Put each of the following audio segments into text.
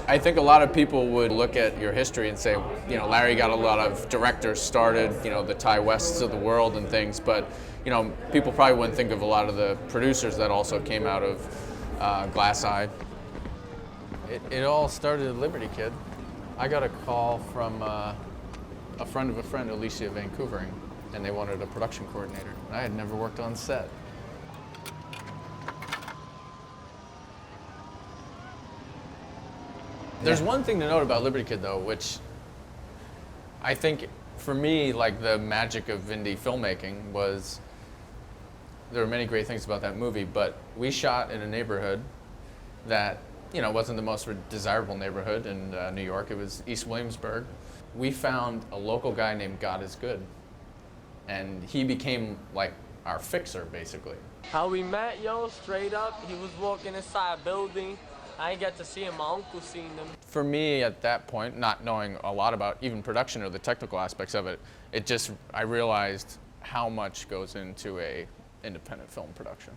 I think a lot of people would look at your history and say, you know, Larry got a lot of directors started, you know, the Ty Wests of the world and things, but, you know, people probably wouldn't think of a lot of the producers that also came out of Glass Eye. It all started at Liberty Kid. I got a call from a friend of a friend, Alicia Vancouvering, and they wanted a production coordinator. I had never worked on set. There's one thing to note about Liberty Kid, though, which I think, for me, like the magic of indie filmmaking was, there were many great things about that movie, but we shot in a neighborhood that, you know, wasn't the most desirable neighborhood in New York. It was East Williamsburg. We found a local guy named God is Good, and he became like our fixer, basically. How we met, yo, straight up, he was walking inside a building. I ain't got to see him, my uncle seen him. For me, at that point, not knowing a lot about even production or the technical aspects of it, I realized how much goes into a independent film production.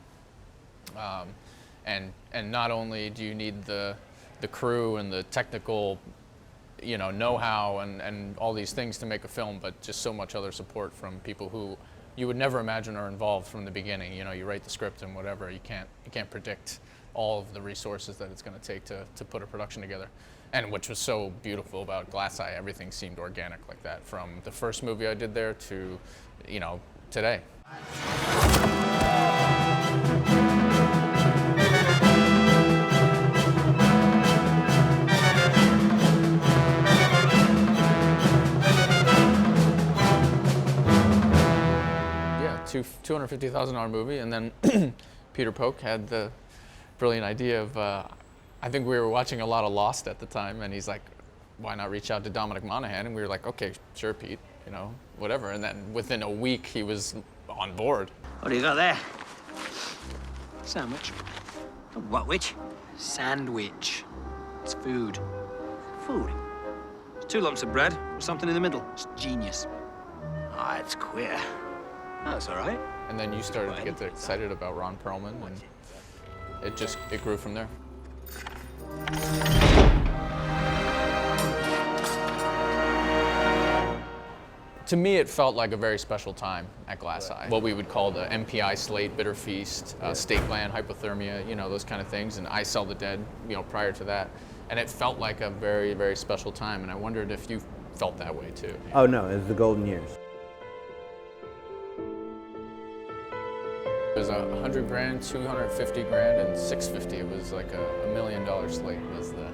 And not only do you need the crew and the technical, you know, know-how and all these things to make a film, but just so much other support from people who you would never imagine are involved from the beginning. You know, you write the script and whatever, you can't predict all of the resources that it's going to take to put a production together. And which was so beautiful about Glass Eye, everything seemed organic like that, from the first movie I did there to, you know, today. Yeah, $250,000 movie, and then Peter Polk had the brilliant idea of, I think we were watching a lot of Lost at the time, and he's like, why not reach out to Dominic Monaghan? And we were like, okay, sure, Pete, you know, whatever. And then within a week, he was on board. What do you got there? Sandwich. What, which? Sandwich. It's food. Food? It's 2 lumps of bread with something in the middle. It's genius. Ah, it's queer. That's all right. And then you started to get excited about Ron Perlman, and it grew from there. To me, it felt like a very special time at Glass Eye. What we would call the MPI slate, Bitter Feast, Stakeland, Hypothermia, you know, those kind of things, and I Sell the Dead, you know, prior to that. And it felt like a very, very special time, and I wondered if you felt that way too. Oh no, it was the golden years. It was $100 grand, $250 grand, and $650. It was like a $1 million slate was the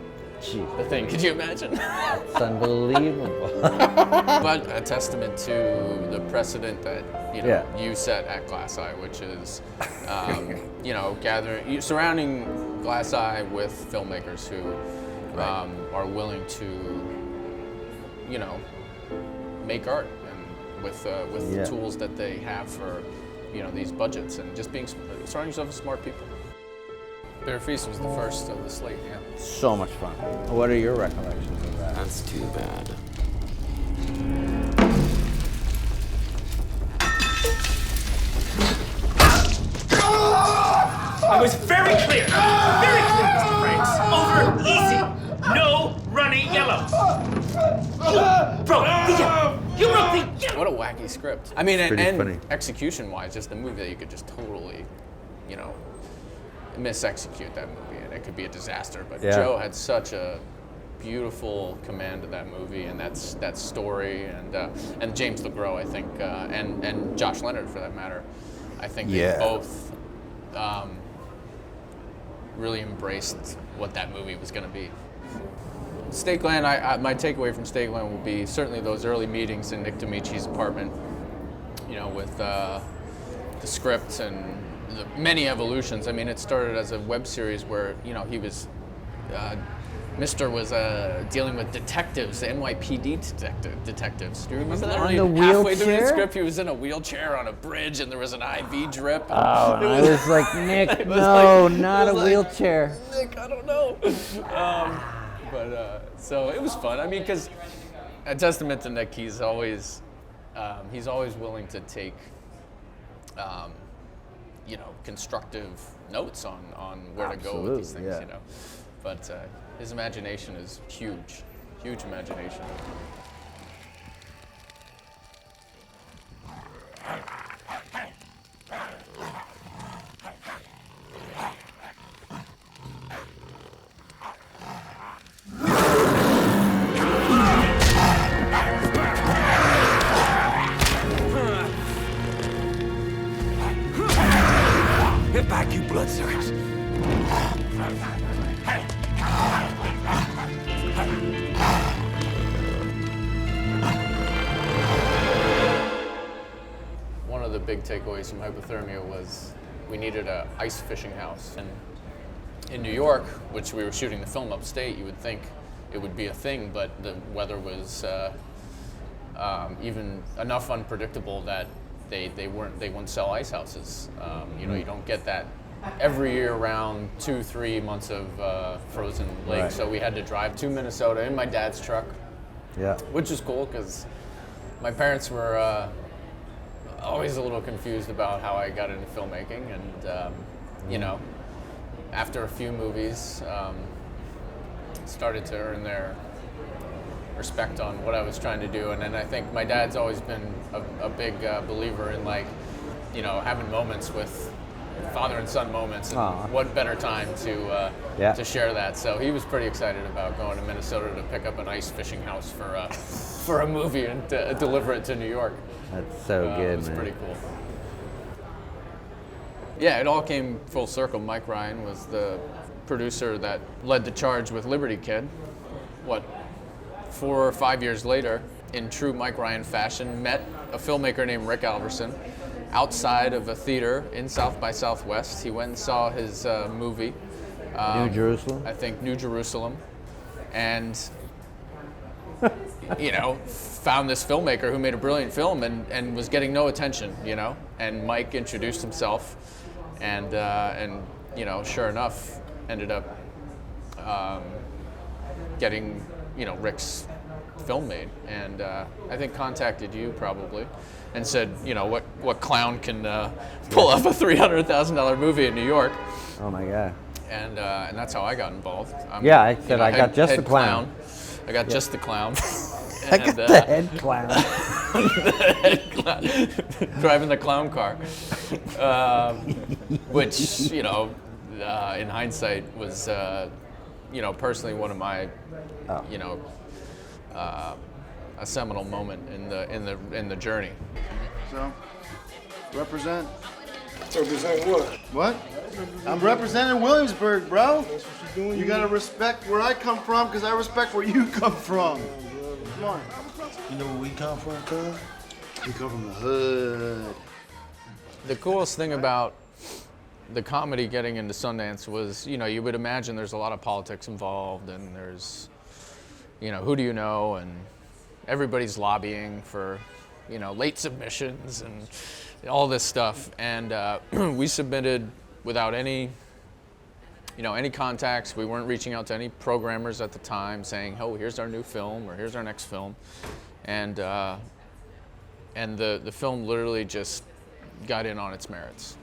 thing. Could you imagine? It's unbelievable. But a testament to the precedent that you set at Glass Eye, which is you know, surrounding Glass Eye with filmmakers who are willing to, you know, make art and with the tools that they have for, you know, these budgets, and just surrounding yourself with smart people. Bitter Feast was the first of the slate, yeah. So much fun. What are your recollections of that? That's too bad. I was very clear, Mr. Franks. Over, easy. No running yellow. Bro, the yellow. You broke the yellow. What a wacky script. I mean, and funny. Execution-wise, just a movie that you could just totally, you know, mis-execute that movie, and it could be a disaster. But Joe had such a beautiful command of that movie and that story, and James LeGros, I think, and Josh Leonard for that matter. I think they both really embraced what that movie was going to be. Stakeland, my takeaway from Stakeland will be certainly those early meetings in Nick D'Amici's apartment, you know, with the script and the many evolutions. I mean, it started as a web series where, you know, he was, Mr. was dealing with detectives, the NYPD detectives. Do you remember that? On the Halfway through the wheelchair? script, he was in a wheelchair on a bridge, and there was an IV drip. Oh, I was like, Nick, no, not a wheelchair. Nick, I don't know. So it was fun. I mean, because a testament to Nick, he's always willing to take, you know, constructive notes on where to go with these things, you know. But His imagination is huge, huge imagination. Get back, you bloodsuckers. One of the big takeaways from hypothermia was we needed an ice fishing house. And in New York, which we were shooting the film upstate, you would think it would be a thing, but the weather was even enough unpredictable that they wouldn't sell ice houses. You don't get that every year around 2-3 months of frozen lake. Right. So we had to drive to Minnesota in my dad's truck, which is cool because my parents were always a little confused about how I got into filmmaking, and after a few movies, started to earn their respect on what I was trying to do. And then I think my dad's always been a big believer in having moments with father and son moments, and what better time to share that. So he was pretty excited about going to Minnesota to pick up an ice fishing house for a movie and deliver it to New York. That's so good, man. It was pretty cool. Yeah, it all came full circle. Mike Ryan was the producer that led the charge with Liberty Kid. 4 or 5 years later, in true Mike Ryan fashion, met a filmmaker named Rick Alverson outside of a theater in South by Southwest. He went and saw his movie. New Jerusalem? I think New Jerusalem. And, found this filmmaker who made a brilliant film and was getting no attention, And Mike introduced himself and sure enough, ended up getting, Rick's film made, and I think contacted you probably, and said, what clown can pull off a $300,000 movie in New York? Oh my God! And that's how I got involved. I said I got just the clown. I got just the clown. I got the head clown. The head clown. Driving the clown car, which in hindsight was personally one of my a seminal moment in the journey. So, represent. Represent what? What? I'm representing Williamsburg, bro. You gotta respect where I come from, because I respect where you come from. Come on. You know where we come from, cuz? We come from the hood. The coolest thing about the comedy getting into Sundance was, you would imagine there's a lot of politics involved, and there's, who do you know, and everybody's lobbying for, late submissions and all this stuff. And we submitted without any contacts. We weren't reaching out to any programmers at the time saying, oh, here's our new film or here's our next film. And the film literally just got in on its merits.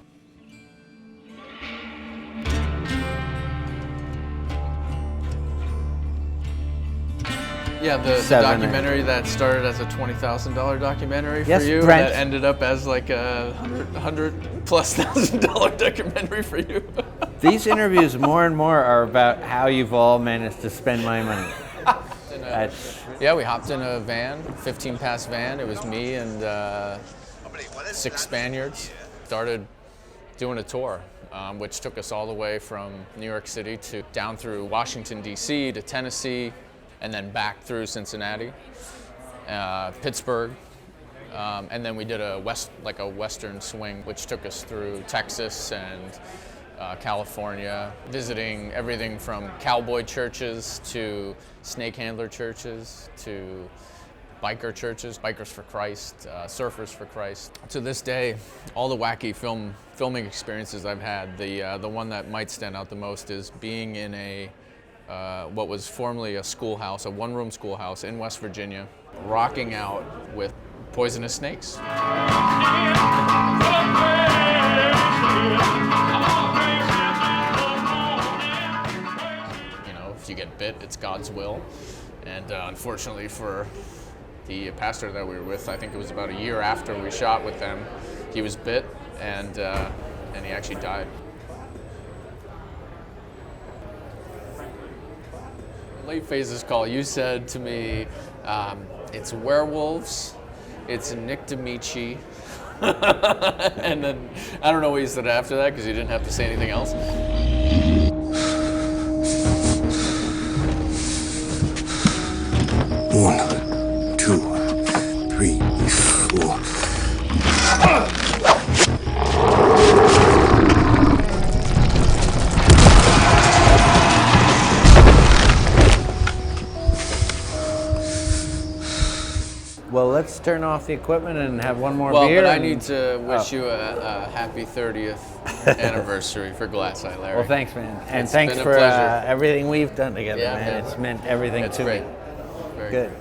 Yeah, the documentary that started as a $20,000 documentary for you, Brent. that ended up as like a $100,000+ documentary for you. These interviews more and more are about how you've all managed to spend my money. Yeah, we hopped in a van, 15-pass van. It was me and 6 Spaniards. Started doing a tour, which took us all the way from New York City to down through Washington, D.C. to Tennessee, and then back through Cincinnati, Pittsburgh, and then we did a western swing, which took us through Texas and California, visiting everything from cowboy churches to snake handler churches to biker churches, Bikers for Christ, Surfers for Christ. To this day, all the wacky filming experiences I've had, the one that might stand out the most is being in what was formerly a schoolhouse, a one-room schoolhouse in West Virginia, rocking out with poisonous snakes. If you get bit, it's God's will. And unfortunately for the pastor that we were with, I think it was about a year after we shot with them, he was bit, and he actually died. Late phases call, you said to me, it's werewolves, it's Nick D'Amici, and then I don't know what you said after that because you didn't have to say anything else. 1, 2, 3, 4. Well, let's turn off the equipment and have one more Well, beer. but I need to wish you a happy 30th anniversary for Glass Eye, Larry. Well, thanks, man. And It's thanks been a for pleasure. everything we've done together, Yeah, man. man. It's meant everything It's to great. me. Very Good.